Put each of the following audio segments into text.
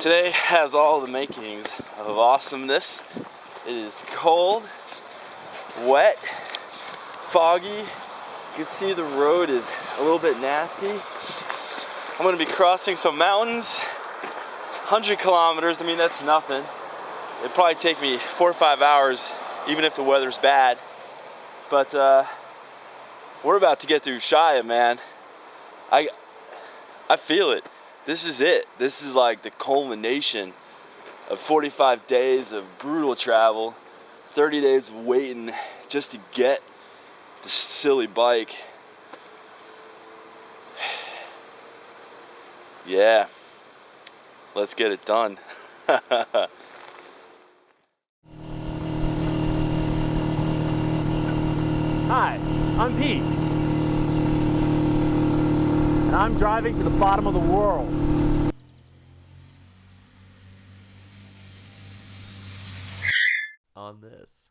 Today has all the makings of awesomeness. It is cold, wet, foggy. You can see the road is a little bit nasty. I'm gonna be crossing some mountains, 100 kilometers. I mean, that's nothing. It'd probably take me 4 or 5 hours, even if the weather's bad. But we're about to get through Ushuaia, man. I feel it. This is it. This is like the culmination of 45 days of brutal travel, 30 days of waiting just to get this silly bike. Yeah, let's get it done. Hi, I'm Pete. And I'm driving to the bottom of the world. On this.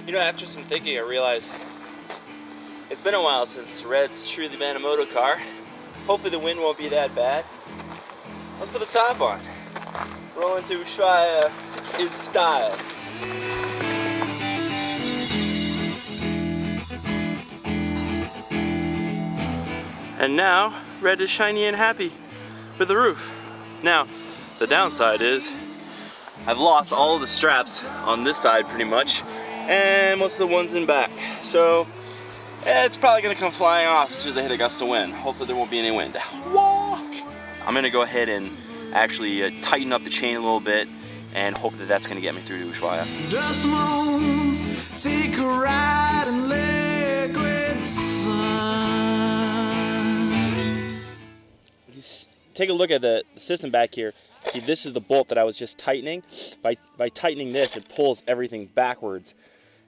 You know, after some thinking, I realized it's been a while since Red's truly been a moto car. Hopefully the wind won't be that bad. Let's put the top on. Rolling through Ushuaia in style. And now, Red is shiny and happy with the roof. Now, the downside is I've lost all of the straps on this side pretty much, and most of the ones in back. So it's probably gonna come flying off as soon as I hit a gust of wind. Hopefully there won't be any wind. I'm gonna go ahead and actually tighten up the chain a little bit and hope that that's gonna get me through to Ushuaia. Dust moans, take a ride in liquid sun. Just take a look at the system back here. See, this is the bolt that I was just tightening. By tightening this, it pulls everything backwards.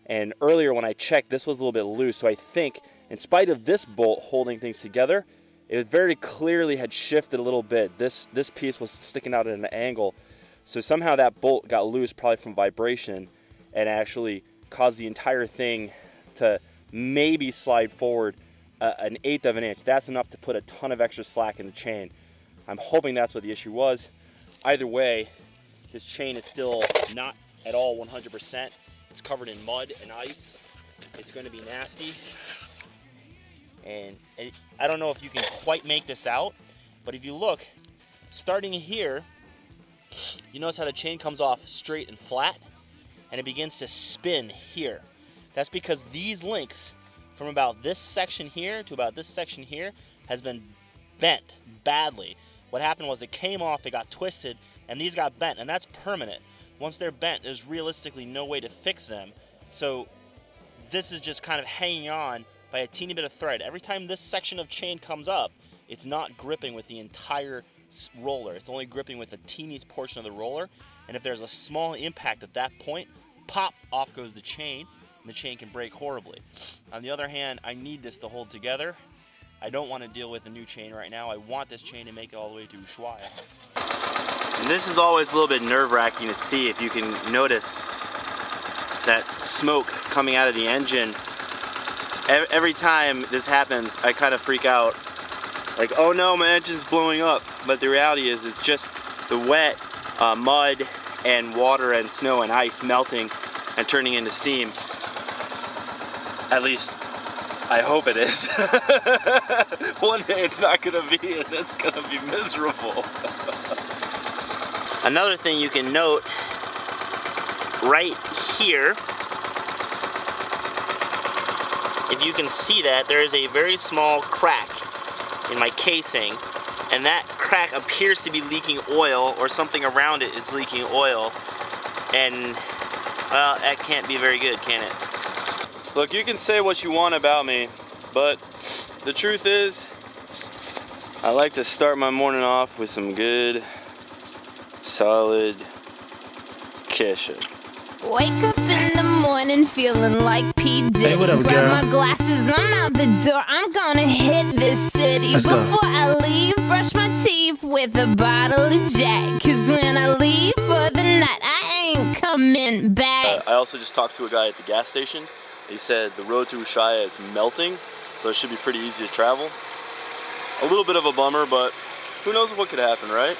And earlier when I checked, this was a little bit loose. So I think, in spite of this bolt holding things together, it very clearly had shifted a little bit. This piece was sticking out at an angle. So somehow that bolt got loose, probably from vibration, and actually caused the entire thing to maybe slide forward an 1/8 of an inch. That's enough to put a ton of extra slack in the chain. I'm hoping that's what the issue was. Either way, this chain is still not at all 100%. It's covered in mud and ice. It's going to be nasty. And I don't know if you can quite make this out, but if you look, starting here, you notice how the chain comes off straight and flat, and it begins to spin here. That's because these links from about this section here to about this section here has been bent badly. What happened was it came off, it got twisted, and these got bent, and that's permanent. Once they're bent, there's realistically no way to fix them. So this is just kind of hanging on by a teeny bit of thread. Every time this section of chain comes up, it's not gripping with the entire roller. It's only gripping with the teeniest portion of the roller. And if there's a small impact at that point, pop, off goes the chain, and the chain can break horribly. On the other hand, I need this to hold together. I don't want to deal with a new chain right now. I want this chain to make it all the way to Ushuaia. And this is always a little bit nerve-wracking to see. If you can notice that smoke coming out of the engine. Every time this happens, I kind of freak out. Like, oh no, my engine's blowing up. But the reality is, it's just the wet mud and water and snow and ice melting and turning into steam. At least, I hope it is. One day it's not gonna be, and it's gonna be miserable. Another thing you can note, right here, if you can see that, there is a very small crack in my casing, and that crack appears to be leaking oil, or something around it is leaking oil, and well, that can't be very good, can it? Look, you can say what you want about me, but the truth is, I like to start my morning off with some good, solid kesha. Wake up in the morning. morning feeling like P. Diddy. Hey, what up, Grab girl? my glasses, I'm out the door. I'm gonna hit this city. Let's go. Before I leave, brush my teeth with a bottle of Jack. Cause when I leave for the night, I ain't coming back. I also just talked to a guy at the gas station. He said the road to Ushuaia is melting, so it should be pretty easy to travel. A little bit of a bummer, but who knows what could happen, right?